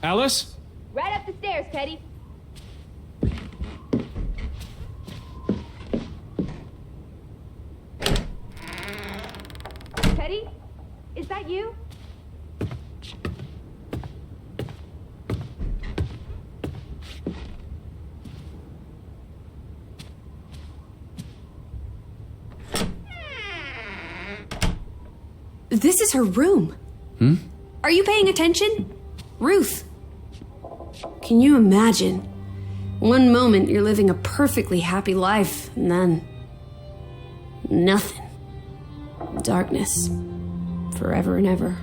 Alice? Right up the stairs, Teddy. Teddy? Is that you? This is her room. Are you paying attention? Ruth. Can you imagine? One moment you're living a perfectly happy life, and then... nothing. Darkness. Forever and ever.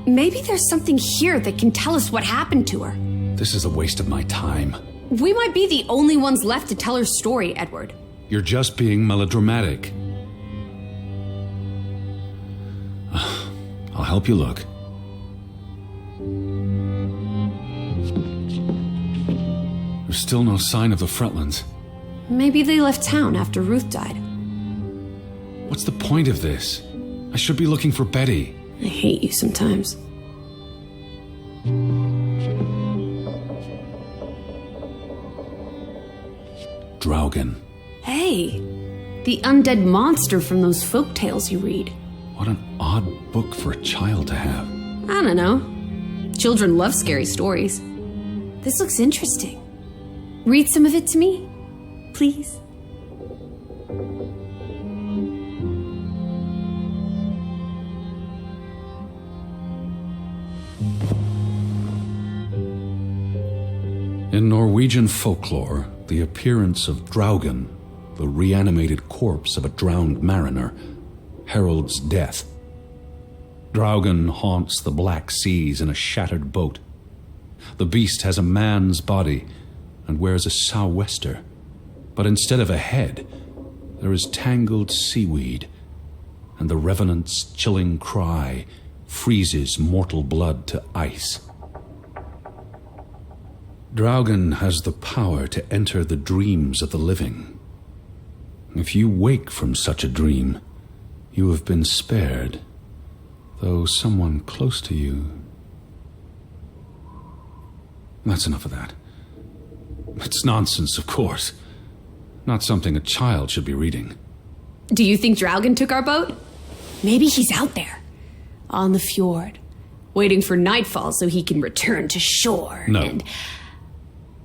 Maybe there's something here that can tell us what happened to her. This is a waste of my time. We might be the only ones left to tell her story, Edward. You're just being melodramatic. I'll help you look. There's still no sign of the Fretlands. Maybe they left town after Ruth died. What's the point of this? I should be looking for Betty. I hate you sometimes. Draugen. Hey, the undead monster from those folk tales you read. What an odd book for a child to have. I don't know. Children love scary stories. This looks interesting. Read some of it to me, please. In Norwegian folklore, the appearance of Draugen, the reanimated corpse of a drowned mariner, heralds death. Draugen haunts the black seas in a shattered boat. The beast has a man's body and wears a sou'wester, but instead of a head, there is tangled seaweed, and the revenant's chilling cry freezes mortal blood to ice. Draugen has the power to enter the dreams of the living. If you wake from such a dream, you have been spared, though someone close to you... That's enough of that. It's nonsense, of course. Not something a child should be reading. Do you think Draugen took our boat? Maybe he's out there, on the fjord, waiting for nightfall so he can return to shore. No. And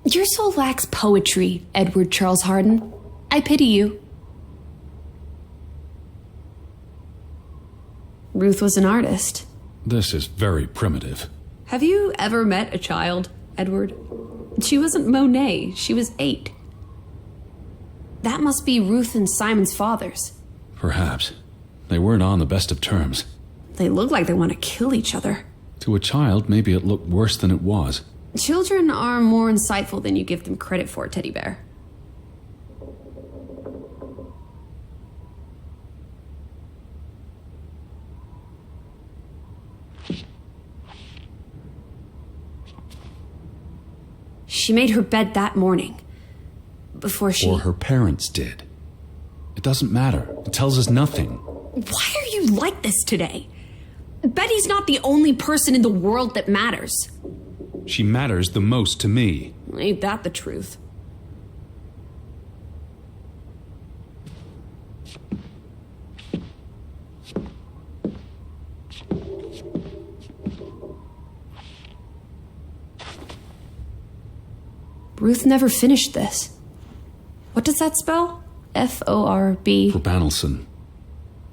your soul lacks poetry, Edward Charles Harden. I pity you. Ruth was an artist. This is very primitive. Have you ever met a child, Edward? She wasn't Monet, she was 8. That must be Ruth and Simon's fathers. Perhaps. They weren't on the best of terms. They look like they want to kill each other. To a child, maybe it looked worse than it was. Children are more insightful than you give them credit for, Teddy Bear. She made her bed that morning. Before she... Or her parents did. It doesn't matter. It tells us nothing. Why are you like this today? Betty's not the only person in the world that matters. She matters the most to me. Ain't that the truth? Ruth never finished this. What does that spell? F-O-R-B. For Banelson.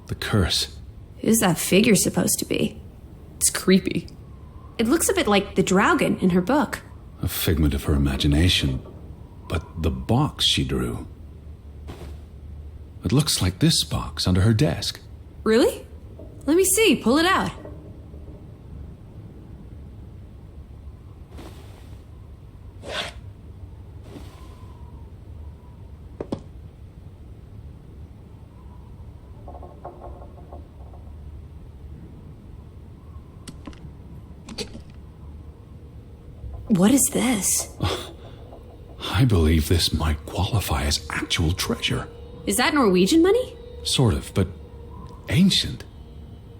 The curse. Who's that figure supposed to be? It's creepy. It looks a bit like the Draugen in her book. A figment of her imagination. But the box she drew... It looks like this box under her desk. Really? Let me see. Pull it out. What is this? I believe this might qualify as actual treasure. Is that Norwegian money? Sort of, but ancient.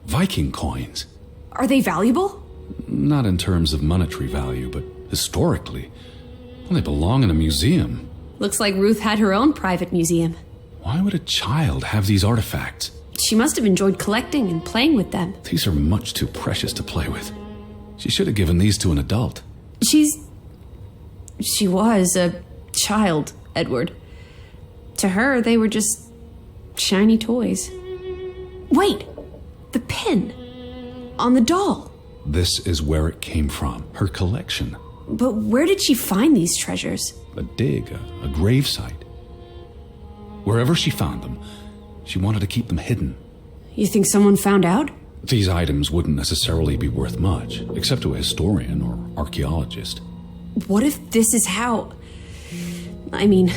Viking coins. Are they valuable? Not in terms of monetary value, but historically. Well, they belong in a museum. Looks like Ruth had her own private museum. Why would a child have these artifacts? She must have enjoyed collecting and playing with them. These are much too precious to play with. She should have given these to an adult. She was a child, Edward. To her, they were just shiny toys. Wait! The pin! On the doll! This is where it came from, her collection. But where did she find these treasures? A dig, a grave site. Wherever she found them, she wanted to keep them hidden. You think someone found out? These items wouldn't necessarily be worth much, except to a historian or archaeologist. What if this is how... I mean,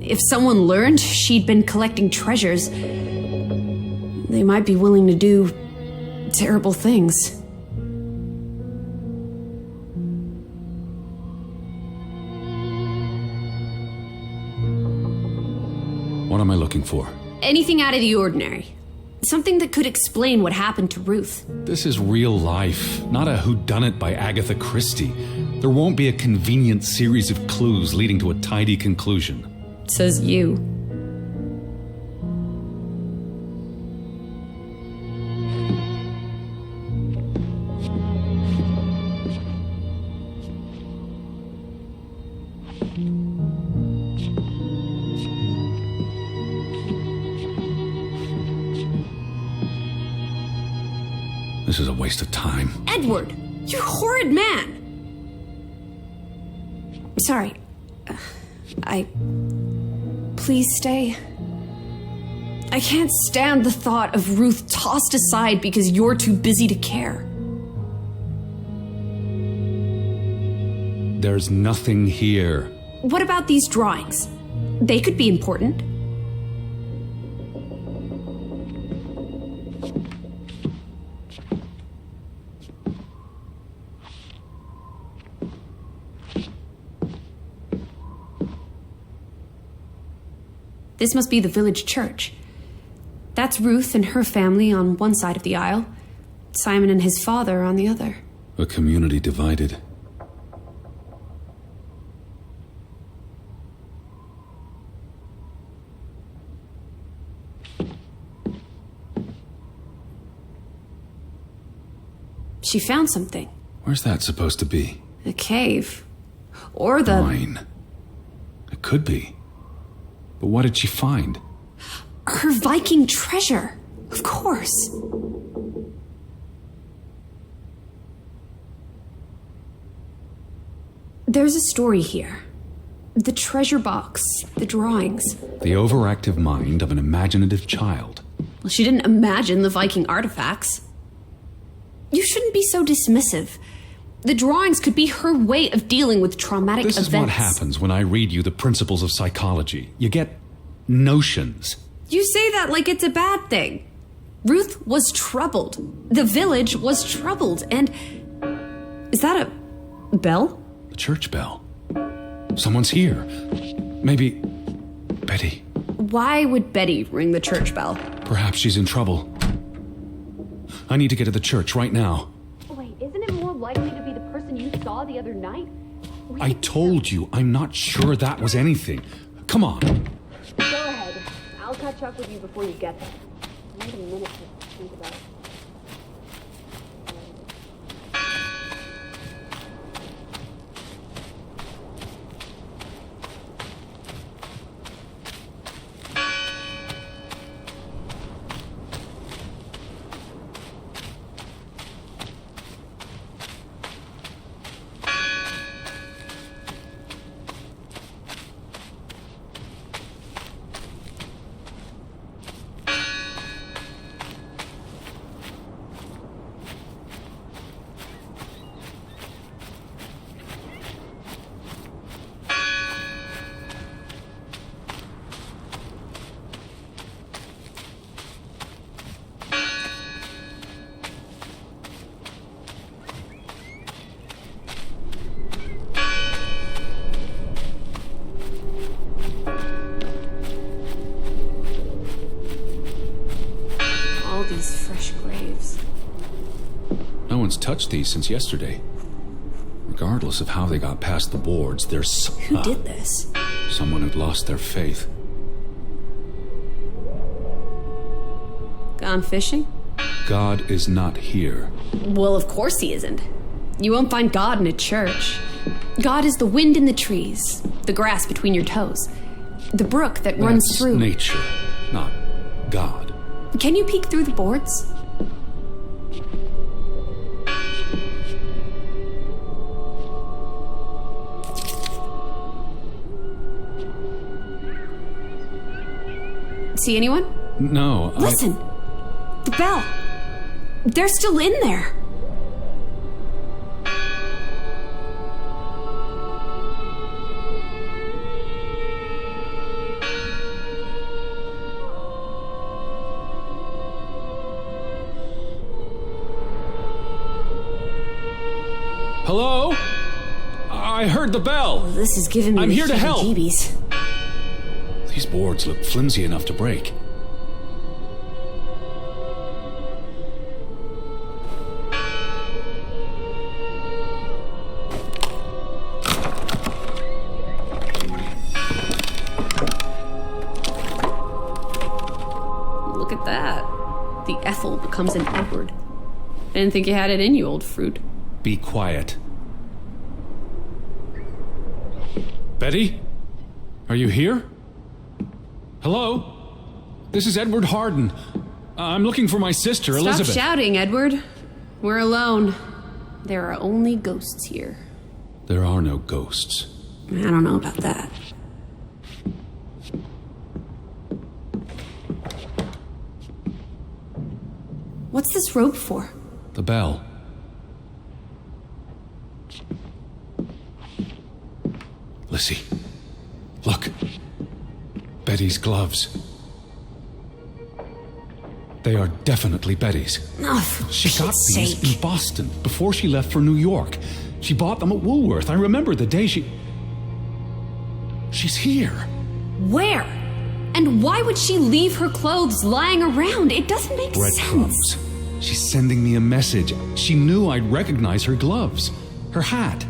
if someone learned she'd been collecting treasures, they might be willing to do terrible things. What am I looking for? Anything out of the ordinary. Something that could explain what happened to Ruth. This is real life, not a whodunit by Agatha Christie. There won't be a convenient series of clues leading to a tidy conclusion. Says you. This is a waste of time. Edward! You horrid man! Sorry. Please stay. I can't stand the thought of Ruth tossed aside because you're too busy to care. There's nothing here. What about these drawings? They could be important. This must be the village church. That's Ruth and her family on one side of the aisle, Simon and his father on the other. A community divided. She found something. Where's that supposed to be? A cave. Or the... Mine. It could be. But what did she find? Her Viking treasure. Of course. There's a story here. The treasure box, the drawings. The overactive mind of an imaginative child. Well, she didn't imagine the Viking artifacts. You shouldn't be so dismissive. The drawings could be her way of dealing with traumatic events. This is what happens when I read you the principles of psychology. You get notions. You say that like it's a bad thing. Ruth was troubled. The village was troubled, and... Is that a bell? The church bell. Someone's here. Maybe... Betty. Why would Betty ring the church bell? Perhaps she's in trouble. I need to get to the church right now. Wait, isn't it more likely to be the person you saw the other night? I told you, I'm not sure that was anything. Come on. Go ahead. I'll catch up with you before you get there. I need a minute to think about it. one's touched these since yesterday. Regardless of how they got past the boards, there's... Who did this? Someone who'd lost their faith. Gone fishing? God is not here. Well, of course he isn't. You won't find God in a church. God is the wind in the trees, the grass between your toes, the brook that runs That's through... nature, not God. Can you peek through the boards? See anyone? No, Listen! The bell! They're still in there! Hello? I heard the bell. This is giving me I'm here to help. heebie-jeebies. These boards look flimsy enough to break. Look at that. The Ethel becomes an Edward. I didn't think you had it in you, old fruit. Be quiet. Betty? Are you here? Hello? This is Edward Harden. I'm looking for my sister, Elizabeth. Stop shouting, Edward. We're alone. There are only ghosts here. There are no ghosts. I don't know about that. What's this rope for? The bell. Lizzie, look. Betty's gloves. They are definitely Betty's. Oh, for She got Pete's these sake. in Boston before she left for New York. She bought them at Woolworth. I remember the day She's here. Where? And why would she leave her clothes lying around? It doesn't make Breadcrumbs. sense. She's sending me a message. She knew I'd recognize her gloves, her hat.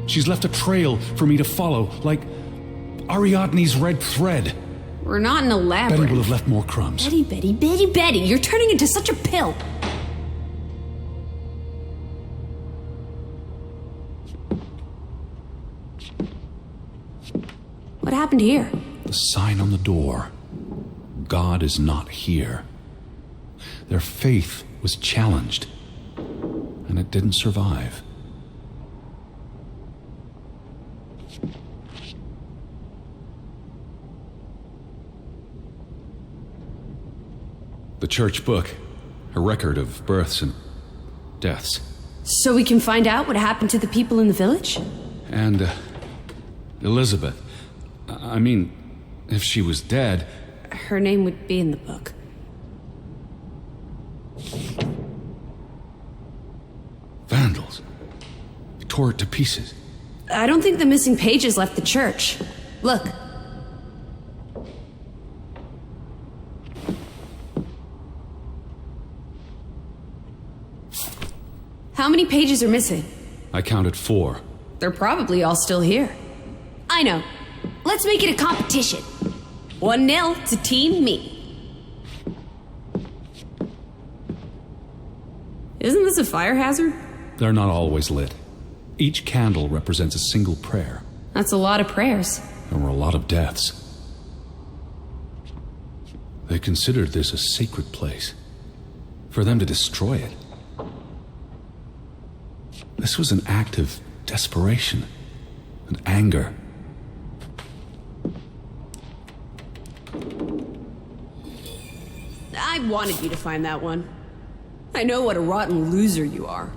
She's left a trail for me to follow, like Ariadne's red thread. We're not in a labyrinth. Betty will have left more crumbs. Betty, you're turning into such a pill. What happened here? The sign on the door. God is not here. Their faith was challenged, and it didn't survive. The church book, a record of births and deaths. So we can find out what happened to the people in the village? And Elizabeth. I mean, if she was dead... Her name would be in the book. Vandals. They tore it to pieces. I don't think the missing pages left the church. Look. How many pages are missing? I counted 4. They're probably all still here. I know. Let's make it a competition. 1-0 to Team Me. Isn't this a fire hazard? They're not always lit. Each candle represents a single prayer. That's a lot of prayers. There were a lot of deaths. They considered this a sacred place. For them to destroy it. This was an act of desperation and anger. I wanted you to find that one. I know what a rotten loser you are.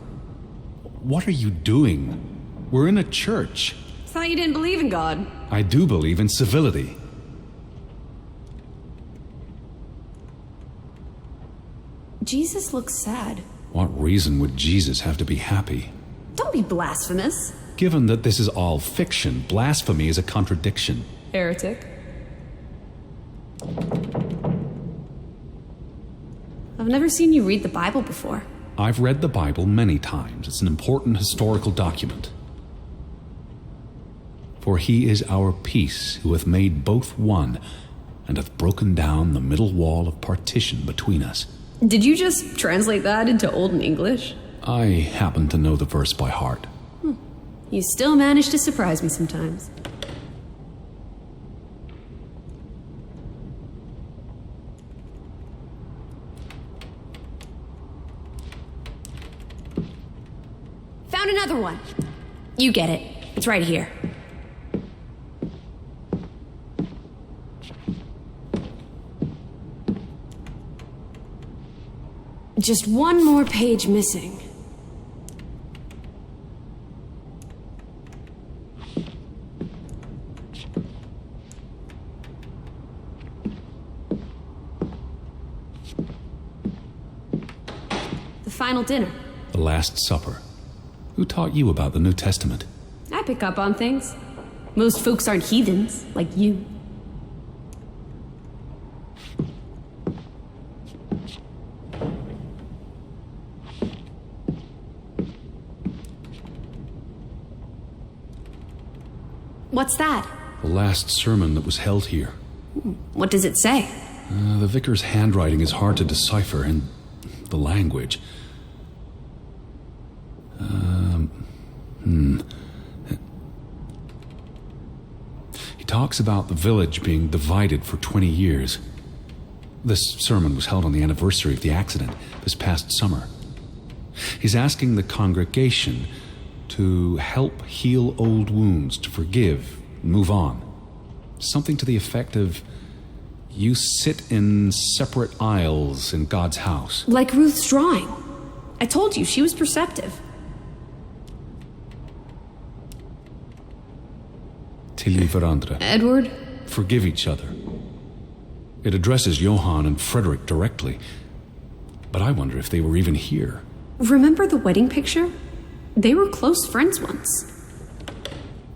What are you doing? We're in a church. Thought you didn't believe in God. I do believe in civility. Jesus looks sad. What reason would Jesus have to be happy? Don't be blasphemous. Given that this is all fiction, blasphemy is a contradiction. Heretic. I've never seen you read the Bible before. I've read the Bible many times. It's an important historical document. For he is our peace, who hath made both one, and hath broken down the middle wall of partition between us. Did you just translate that into Old English? I happen to know the verse by heart. You still manage to surprise me sometimes. Found another one. You get it. It's right here. Just one more page missing. The final dinner. The Last Supper. Who taught you about the New Testament? I pick up on things. Most folks aren't heathens, like you. What's that? The last sermon that was held here. What does it say? The vicar's handwriting is hard to decipher, and the language. He talks about the village being divided for 20 years. This sermon was held on the anniversary of the accident this past summer. He's asking the congregation to help heal old wounds, to forgive, move on. Something to the effect of, you sit in separate aisles in God's house. Like Ruth's drawing. I told you, she was perceptive. Tilly varandra. Edward? Forgive each other. It addresses Johann and Frederick directly. But I wonder if they were even here. Remember the wedding picture? They were close friends once.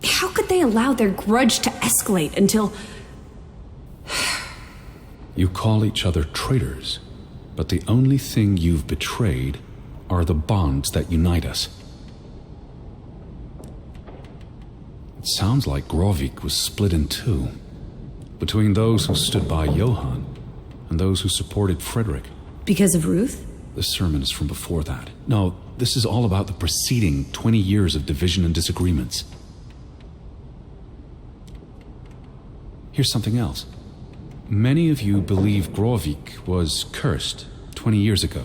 How could they allow their grudge to escalate until... You call each other traitors, but the only thing you've betrayed are the bonds that unite us. It sounds like Grovik was split in two, between those who stood by Johann and those who supported Frederick. Because of Ruth? The sermon is from before that. No, this is all about the preceding 20 years of division and disagreements. Here's something else. Many of you believe Grovik was cursed 20 years ago.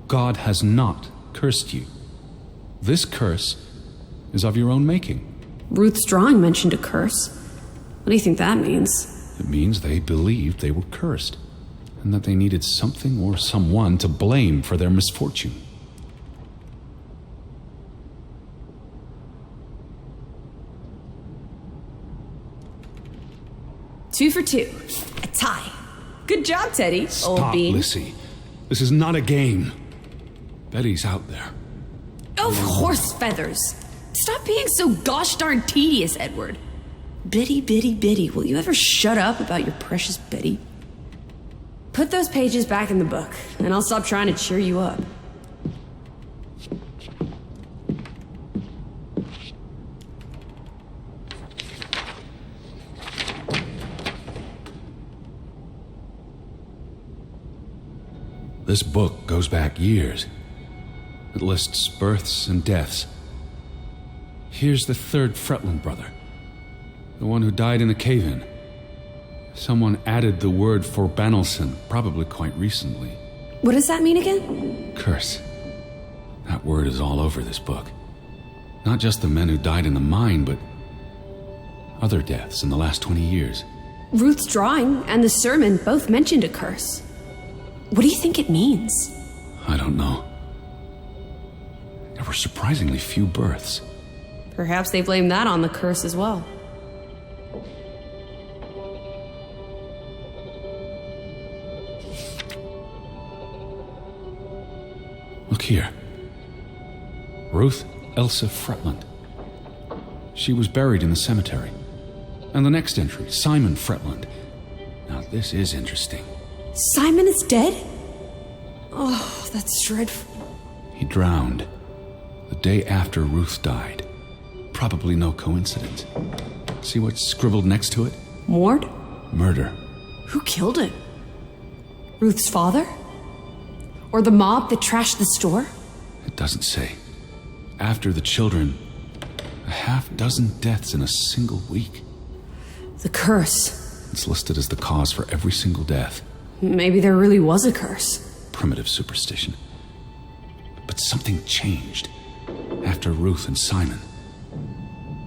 God has not cursed you. This curse is of your own making. Ruth's drawing mentioned a curse. What do you think that means? It means they believed they were cursed, and that they needed something or someone to blame for their misfortune. Two for two. A tie. Good job, Teddy, Stop, old bean. Lissy. This is not a game. Betty's out there. Of horse feathers. Stop being so gosh darn tedious, Edward. Biddy, biddy, biddy. Will you ever shut up about your precious Betty? Put those pages back in the book, and I'll stop trying to cheer you up. This book goes back years. It lists births and deaths. Here's the third Fretland brother, the one who died in the cave-in. Someone added the word Forbanelson, probably quite recently. What does that mean again? Curse. That word is all over this book. Not just the men who died in the mine, but other deaths in the last 20 years. Ruth's drawing and the sermon both mentioned a curse. What do you think it means? I don't know. There were surprisingly few births. Perhaps they blame that on the curse as well. Look here. Ruth Elsa Fretland. She was buried in the cemetery. And the next entry, Simon Fretland. Now this is interesting. Simon is dead? Oh, that's dreadful. He drowned the day after Ruth died. Probably no coincidence. See what's scribbled next to it? Mord? Murder. Who killed him? Ruth's father? Or the mob that trashed the store? It doesn't say. After the children, a half-dozen deaths in a single week. The curse. It's listed as the cause for every single death. Maybe there really was a curse. Primitive superstition. But something changed after Ruth and Simon.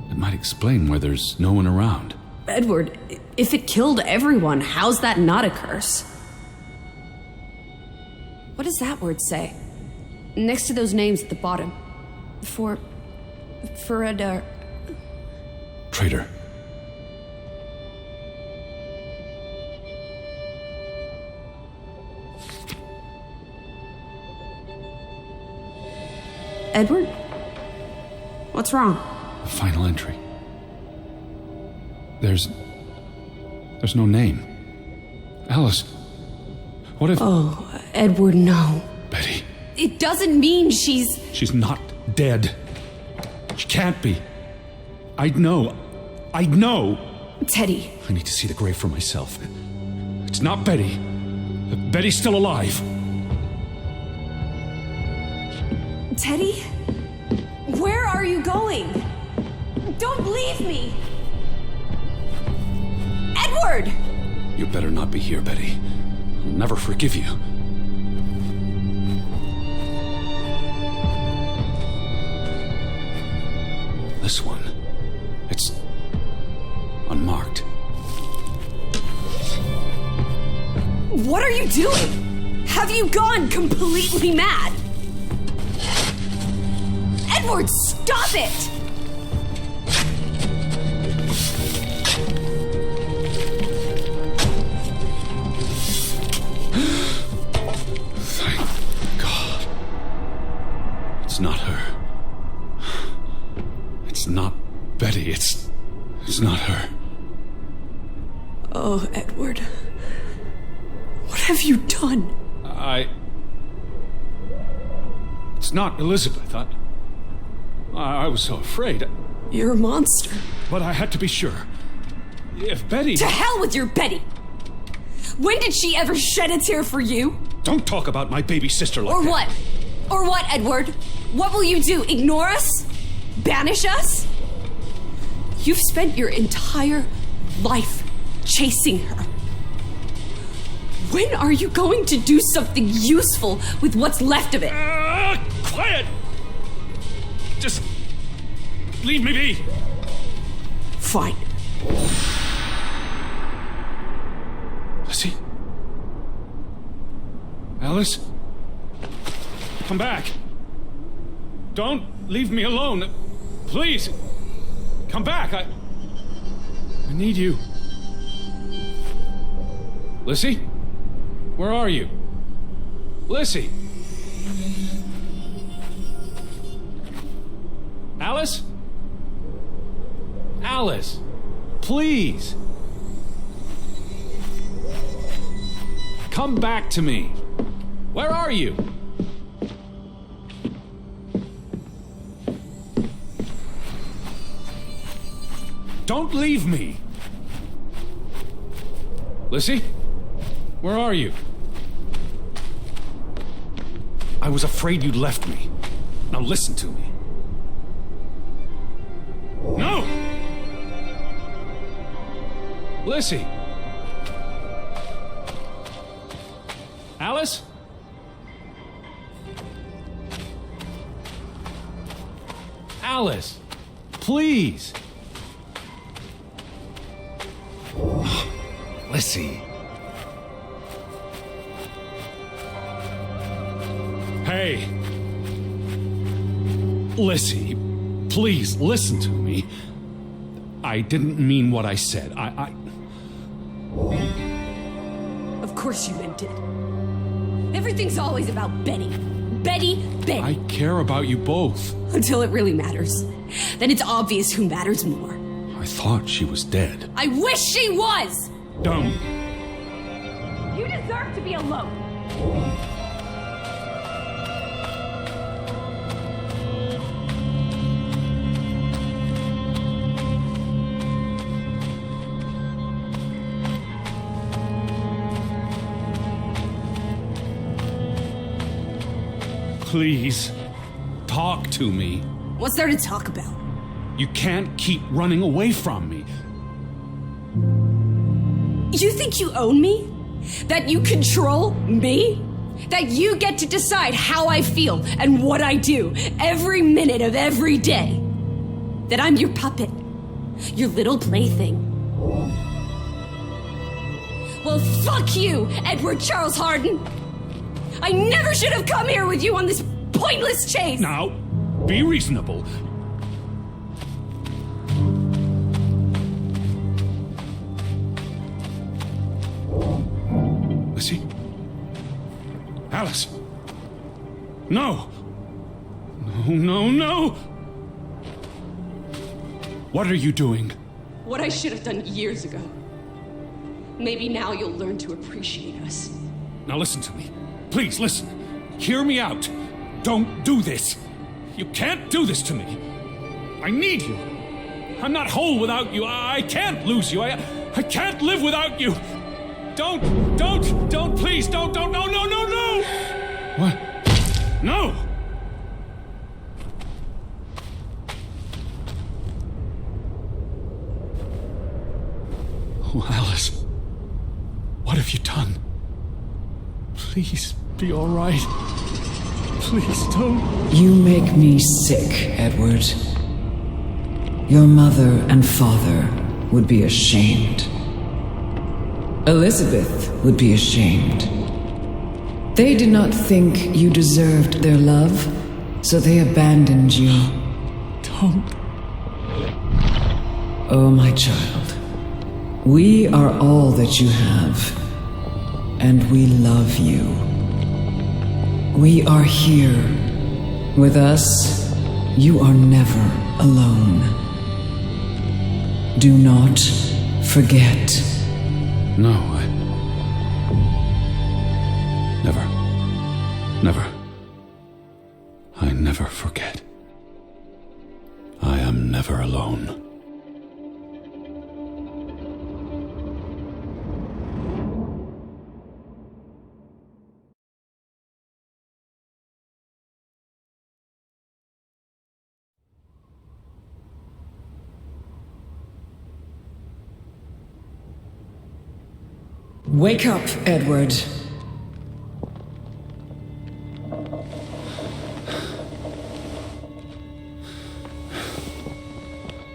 It might explain why there's no one around. Edward, if it killed everyone, how's that not a curse? What does that word say? Next to those names at the bottom. Traitor. Traitor. Edward? What's wrong? The final entry. There's no name. Alice, what if... Oh, Edward, no. Betty. It doesn't mean she's... She's not dead. She can't be. I'd know. Teddy. I need to see the grave for myself. It's not Betty. Betty's still alive. Teddy? Where are you going? Don't leave me! Edward! You better not be here, Betty. I'll never forgive you. This one. It's unmarked. What are you doing? Have you gone completely mad? Edward, stop it! Thank God. It's not her. It's not Betty. It's not her. Oh, Edward. What have you done? It's not Elizabeth. I was so afraid. You're a monster. But I had to be sure. If Betty... To hell with your Betty! When did she ever shed a tear for you? Don't talk about my baby sister like Or that. what? Or what, Edward? What will you do? Ignore us? Banish us? You've spent your entire life chasing her. When are you going to do something useful with what's left of it? Quiet! Just leave me be. Fine. Lizzie? Alice? Come back. Don't leave me alone. Please. Come back. I need you. Lizzie? Where are you? Lizzie? Alice? Alice, please. Come back to me. Where are you? Don't leave me. Lizzie? Where are you? I was afraid you'd left me. Now listen to me. No! Lizzie! Alice? Alice! Please! Lizzie! Hey! Lizzie, please listen to me. I didn't mean what I said. Of course you meant it. Everything's always about Betty. Betty. I care about you both. Until it really matters. Then it's obvious who matters more. I thought she was dead. I wish she was! Don't. You deserve to be alone. Please, talk to me. What's there to talk about? You can't keep running away from me. You think you own me? That you control me? That you get to decide how I feel and what I do every minute of every day? That I'm your puppet, your little plaything? Well, fuck you, Edward Charles Harden! I never should have come here with you on this pointless chase! Now, be reasonable. Lizzie? Alice! No! No, no, no! What are you doing? What I should have done years ago. Maybe now you'll learn to appreciate us. Now listen to me. Please, listen. Hear me out. Don't do this. You can't do this to me. I need you. I'm not whole without you. I can't lose you. I can't live without you. Don't, please, don't, no, no, no, no! What? No! Oh, Alice. What have you done? Please, be all right. Please don't. You make me sick, Edward. Your mother and father would be ashamed. Elizabeth would be ashamed. They did not think you deserved their love, so they abandoned you. Don't. Oh, my child. We are all that you have, and we love you. We are here. With us, you are never alone. Do not forget. No, Never. I never forget. I am never alone. Wake up, Edward.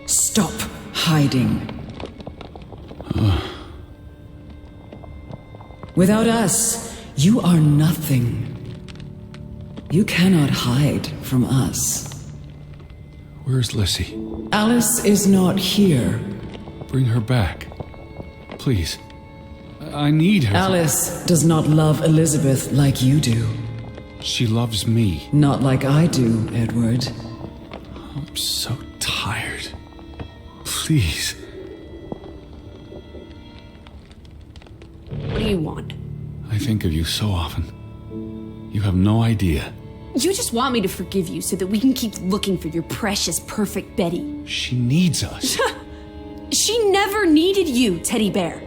Stop hiding. Without us, you are nothing. You cannot hide from us. Where's Lizzie? Alice is not here. Bring her back. Please. I need her. Alice does not love Elizabeth like you do. She loves me. Not like I do, Edward. I'm so tired. Please. What do you want? I think of you so often. You have no idea. You just want me to forgive you so that we can keep looking for your precious, perfect Betty. She needs us. She never needed you, teddy bear.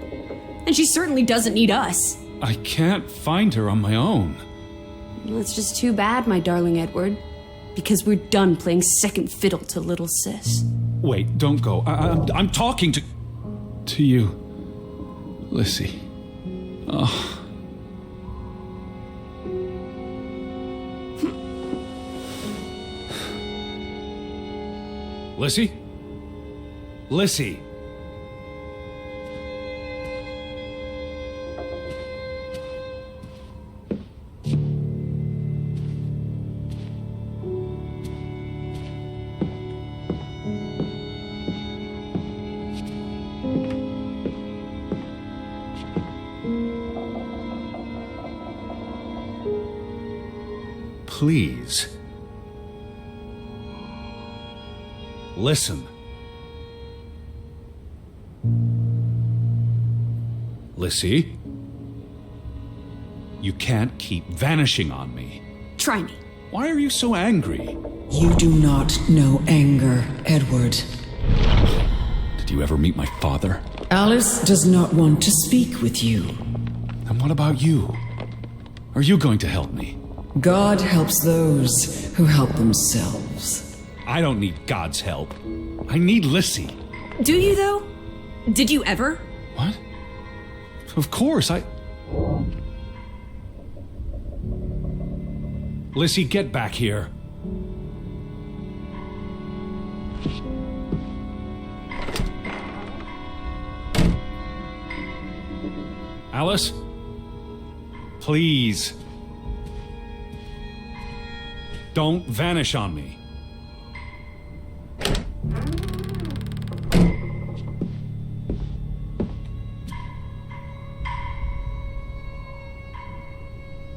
And she certainly doesn't need us. I can't find her on my own. Well, it's just too bad, my darling Edward. Because we're done playing second fiddle to little sis. Wait, don't go. I'm talking to you, Lizzie. Oh. Lizzie? Lizzie! Please. Listen. Lizzie? You can't keep vanishing on me. Try me. Why are you so angry? You do not know anger, Edward. Did you ever meet my father? Alice does not want to speak with you. And what about you? Are you going to help me? God helps those who help themselves. I don't need God's help. I need Lissy. Do you, though? Did you ever? What? Of course, Lissy, get back here. Alice? Please. Don't vanish on me.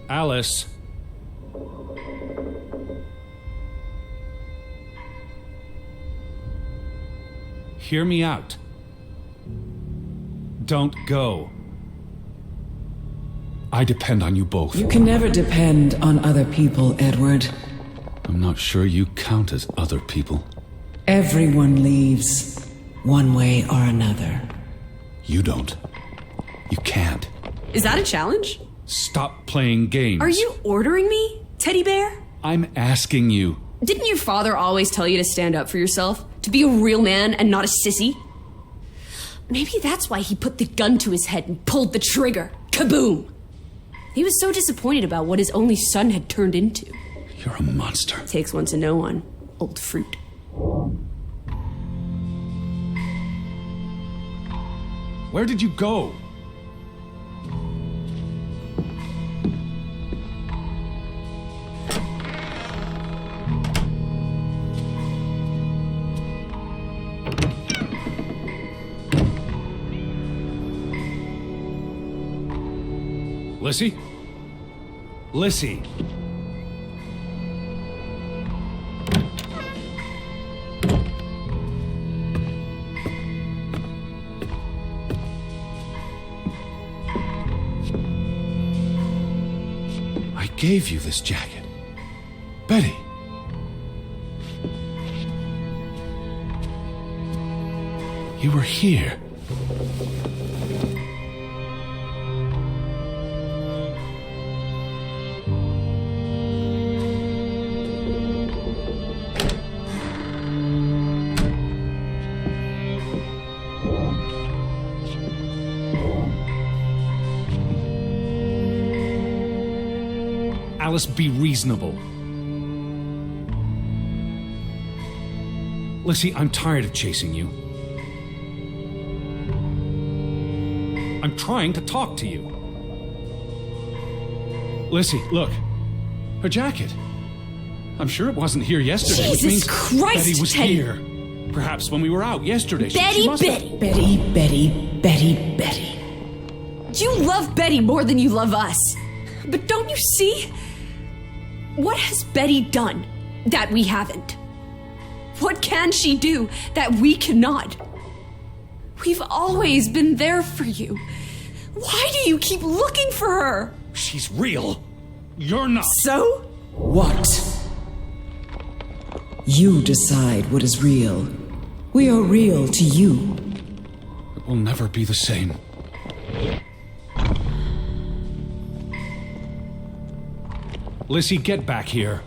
Alice. Hear me out. Don't go. I depend on you both. You can never depend on other people, Edward. I'm not sure you count as other people. Everyone leaves, one way or another. You don't. You can't. Is that a challenge? Stop playing games. Are you ordering me, teddy bear? I'm asking you. Didn't your father always tell you to stand up for yourself? To be a real man and not a sissy? Maybe that's why he put the gun to his head and pulled the trigger. Kaboom! He was so disappointed about what his only son had turned into. You're a monster. Takes one to know one. Old fruit. Where did you go? Lissy? Lissy! I gave you this jacket. Betty! You were here. Alice, be reasonable. Lissy, I'm tired of chasing you. I'm trying to talk to you. Lissy, look. Her jacket. I'm sure it wasn't here yesterday, which means Christ, Betty was Teddy. here. Perhaps when we were out yesterday. Betty, she must have- Betty. You love Betty more than you love us. But don't you see? What has Betty done that we haven't? What can she do that we cannot? We've always been there for you. Why do you keep looking for her? She's real. You're not. So? What? You decide what is real. We are real to you. It will never be the same. Lissy, get back here.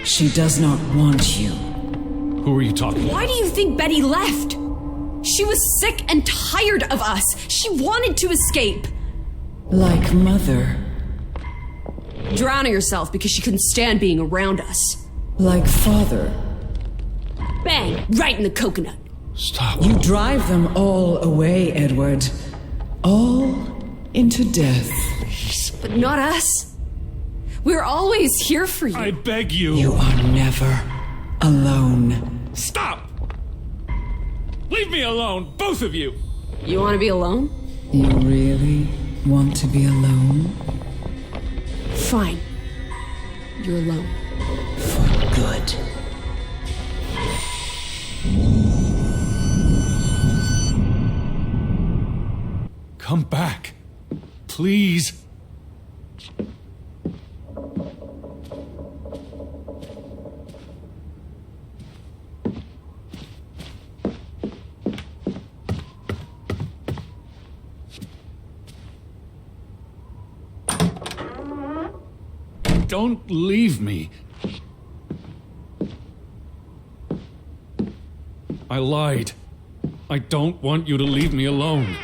She does not want you. Who are you talking about? Why do you think Betty left? She was sick and tired of us. She wanted to escape. Like Mother. Drowning herself because she couldn't stand being around us. Like Father. Bang! Right in the coconut. Stop. You drive them all away, Edward. All into death. But not us. We're always here for you. I beg you. You are never alone. Stop! Leave me alone, both of you! You want to be alone? You really want to be alone? Fine. You're alone. For good. Come back. Please. Don't leave me. I lied. I don't want you to leave me alone.